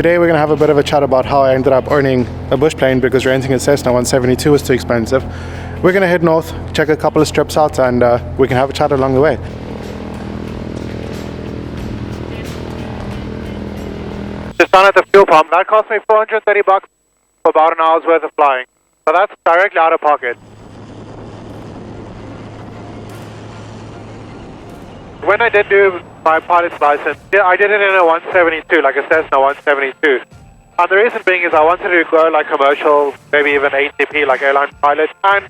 Today we're going to have a bit of a chat about how I ended up owning a bush plane because renting a Cessna 172 was too expensive. We're going to head north, check a couple of strips out, and we can have a chat along the way. Just down at the fuel pump, that cost me $430 for about an hour's worth of flying. So that's directly out of pocket. When I did do my pilot's license, I did it in a 172, like a Cessna 172. And the reason being is I wanted to go like commercial, maybe even ATP, like airline pilot, and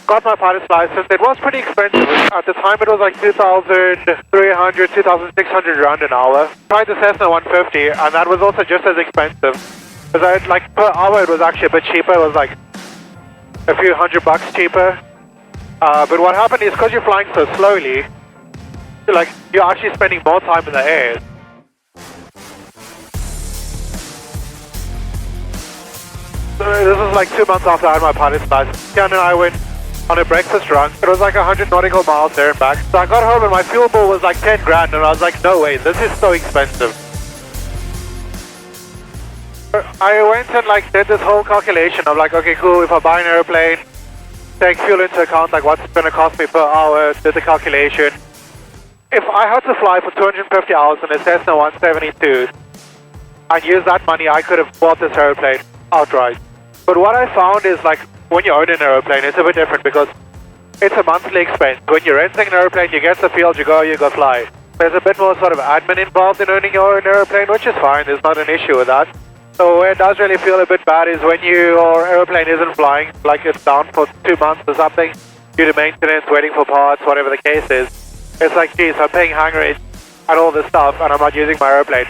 got my pilot's license. It was pretty expensive. At the time it was like 2,300, 2,600 rand an hour. Tried the Cessna 150 and that was also just as expensive. Because like per hour it was actually a bit cheaper. It was like a few $100 cheaper. But what happened is because you're flying so slowly, like you're actually spending more time in the air. So this was like 2 months after I had my pilot's license. Jan and I went on a breakfast run. It was like 100 nautical miles there and back. So I got home and my fuel bill was like 10 grand and I was like, no way, this is so expensive. I went and like did this whole calculation of like, okay, cool, if I buy an airplane, take fuel into account, like what's it going to cost me per hour, did the calculation. If I had to fly for 250 hours in a Cessna 172 and use that money, I could have bought this airplane outright. But what I found is like when you own an airplane, it's a bit different because it's a monthly expense. When you're renting an airplane, you get the field, you go fly. There's a bit more sort of admin involved in owning your own airplane, which is fine. There's not an issue with that. So where it does really feel a bit bad is when your airplane isn't flying, like it's down for 2 months or something, due to maintenance, waiting for parts, whatever the case is. It's like, geez, I'm paying hangarage and all this stuff and I'm not using my airplane.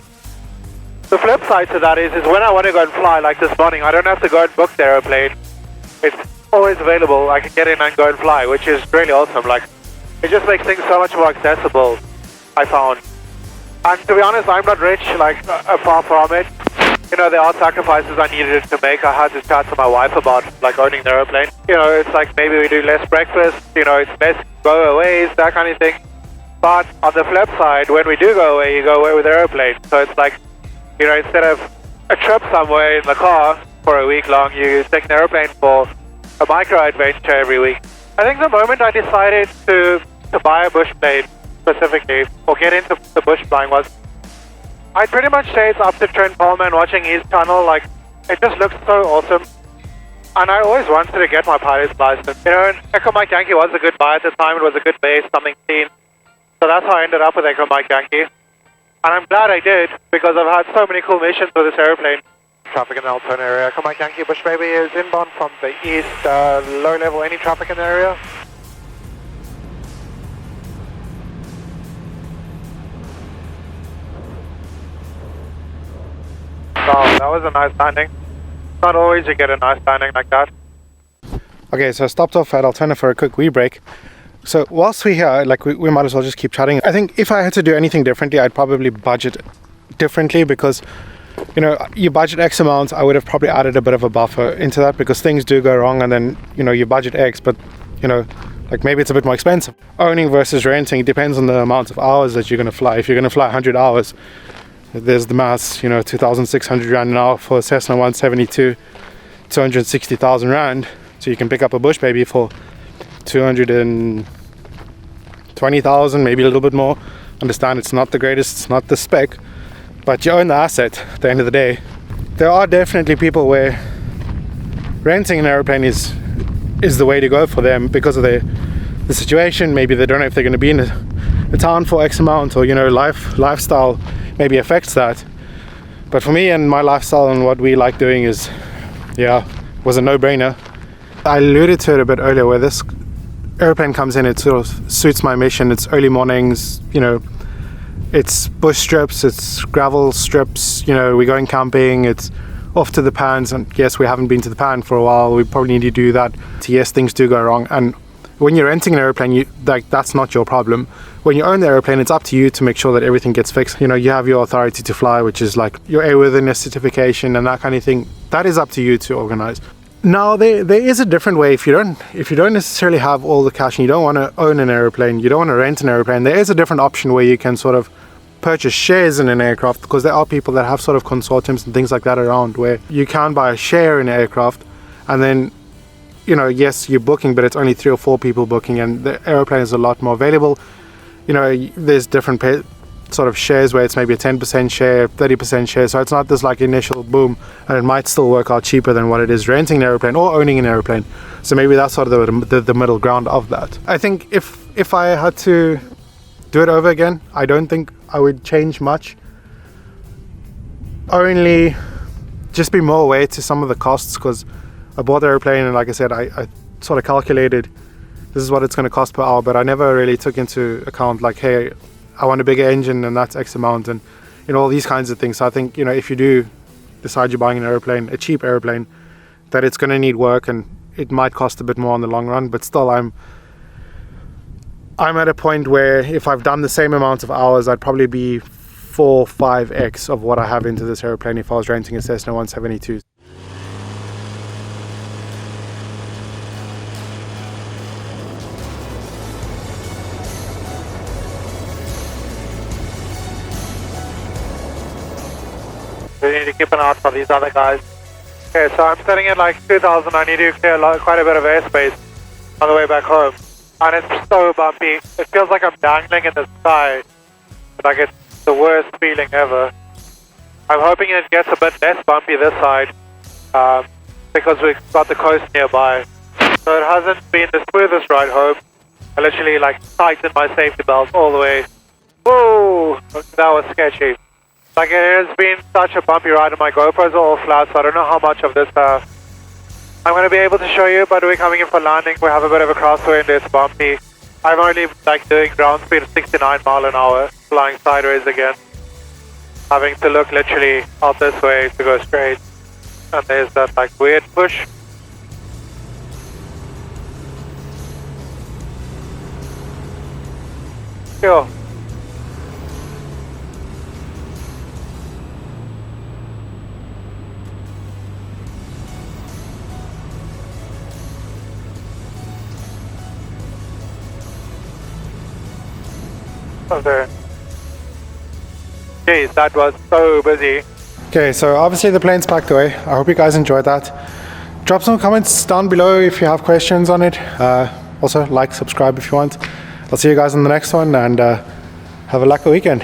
The flip side to that is when I want to go and fly, like this morning, I don't have to go and book the airplane. It's always available. I can get in and go and fly, which is really awesome. Like, it just makes things so much more accessible, I found. And to be honest, I'm not rich, like, far from it. You know, there are sacrifices I needed to make. I had to chat to my wife about, like, owning the airplane. You know, it's like maybe we do less breakfast, you know, it's less go-aways, that kind of thing. But on the flip side, when we do go away, you go away with the airplane. So it's like, you know, instead of a trip somewhere in the car for a week long, you take an airplane for a micro-adventure every week. I think the moment I decided to buy a bush plane specifically, or get into the bush flying, was I'd pretty much say it's up to Trent Coleman watching his channel. Like, it just looks so awesome. And I always wanted to get my pilot's license. You know, and Echo Mike Yankee was a good buy at the time. It was a good base, something clean. So that's how I ended up with Echo Mike Yankee. And I'm glad I did, because I've had so many cool missions with this airplane. Traffic in the Altona area. Echo Mike Yankee, Bushbaby is inbound from the east. Low level, any traffic in the area? Wow, that was a nice landing. Not always you get a nice landing like that. Okay, so I stopped off at Altona for a quick wee break. So whilst we're here, like we might as well just keep chatting. I think if I had to do anything differently, I'd probably budget differently because, you know, you budget X amount, I would have probably added a bit of a buffer into that because things do go wrong and then, you know, you budget X, but, you know, like maybe it's a bit more expensive. Owning versus renting, it depends on the amount of hours that you're going to fly. If you're going to fly 100 hours, there's the maths, you know, 2,600 Rand an hour for a Cessna 172, 260,000 Rand. So you can pick up a Bushbaby for 220,000, maybe a little bit more. Understand it's not the greatest, it's not the spec, but you own the asset at the end of the day. There are definitely people where renting an airplane is the way to go for them because of the situation. Maybe they don't know if they're going to be in a town for X amount, or, you know, lifestyle maybe affects that. But for me and my lifestyle and what we like doing is, yeah, was a no-brainer. I alluded to it a bit earlier where this airplane comes in, it sort of suits my mission. It's early mornings, you know, it's bush strips, it's gravel strips, you know, we're going camping, it's off to the pans, and yes, we haven't been to the pan for a while, we probably need to do that. Yes, things do go wrong, and when you're renting an airplane, that's not your problem. When you own the airplane, it's up to you to make sure that everything gets fixed. You know, you have your authority to fly, which is like your airworthiness certification and that kind of thing. That is up to you to organize. Now, there is a different way. If you don't necessarily have all the cash and you don't want to own an airplane, you don't want to rent an airplane, there is a different option where you can sort of purchase shares in an aircraft, because there are people that have sort of consortiums and things like that around where you can buy a share in an aircraft, and then, you know, yes, you're booking, but it's only 3 or 4 people booking, and the aeroplane is a lot more available. You know, there's different sort of shares where it's maybe a 10% share, 30% share, so it's not this like initial boom, and it might still work out cheaper than what it is renting an aeroplane or owning an aeroplane. So maybe that's sort of the middle ground of that. I think if I had to do it over again, I don't think I would change much. Only just be more aware to some of the costs, because I bought the aeroplane and like I said, I sort of calculated this is what it's going to cost per hour, but I never really took into account like, hey, I want a bigger engine and that's X amount, and you know, all these kinds of things. So I think, you know, if you do decide you're buying an aeroplane, a cheap aeroplane, that it's going to need work and it might cost a bit more in the long run, but still I'm at a point where if I've done the same amount of hours, I'd probably be 4-5x of what I have into this aeroplane if I was renting a Cessna 172. We need to keep an eye for these other guys. Okay, so I'm sitting at like 2,000. I need to clear quite a bit of airspace on the way back home. And it's so bumpy. It feels like I'm dangling in the sky. Like it's the worst feeling ever. I'm hoping it gets a bit less bumpy this side, because we've got the coast nearby. So it hasn't been the smoothest ride home. I literally like tightened my safety belt all the way. Whoa, that was sketchy. Like it has been such a bumpy ride, and my GoPros are all flat, so I don't know how much of this I'm going to be able to show you, but we're coming in for landing. We have a bit of a crosswind, it's bumpy. I'm only like doing ground speed of 69 mile an hour, flying sideways again. Having to look literally out this way to go straight. And there's that like weird push. Cool. Okay. Jeez, that was so busy. Okay, so obviously the plane's packed away. I hope you guys enjoyed that. Drop some comments down below if you have questions on it. Also, like, subscribe if you want. I'll see you guys on the next one, and have a lucky weekend.